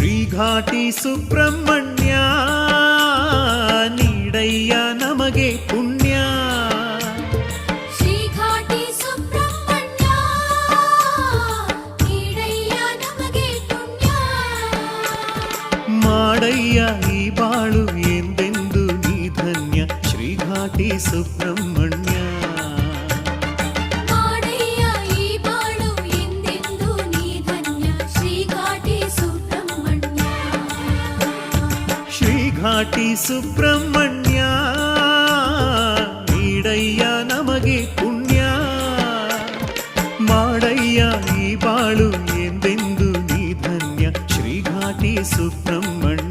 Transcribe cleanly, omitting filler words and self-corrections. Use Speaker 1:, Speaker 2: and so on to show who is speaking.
Speaker 1: ಘಾಟಿ ಸುಬ್ರಹ್ಮಣ್ಯ ನೀಡಯ್ಯ ನಮಗೆ ಪುಣ್ಯ.
Speaker 2: ಶ್ರೀ ಘಾಟಿ ಸುಬ್ರಹ್ಮಣ್ಯ ನೀಡಯ್ಯ ನಮಗೆ ಪುಣ್ಯ.
Speaker 1: ಮಾಡಯ್ಯ ಈ ಬಾಳು ಎಂದೆಂದು ನೀ ಧನ್ಯ ಶ್ರೀ ಘಾಟಿ ಸುಬ್ರಹ್ಮಣ್ಯ. ಘಾಟಿ ಸುಬ್ರಹ್ಮಣ್ಯ ನೀಡಯ್ಯ ನಮಗೆ ಪುಣ್ಯ. ಮಾಡಯ್ಯ ಈ ಬಾಳು ಎಂದೆಂದು ನೀ ಧನ್ಯ ಶ್ರೀ ಘಾಟಿ ಸುಬ್ರಹ್ಮಣ್ಯ.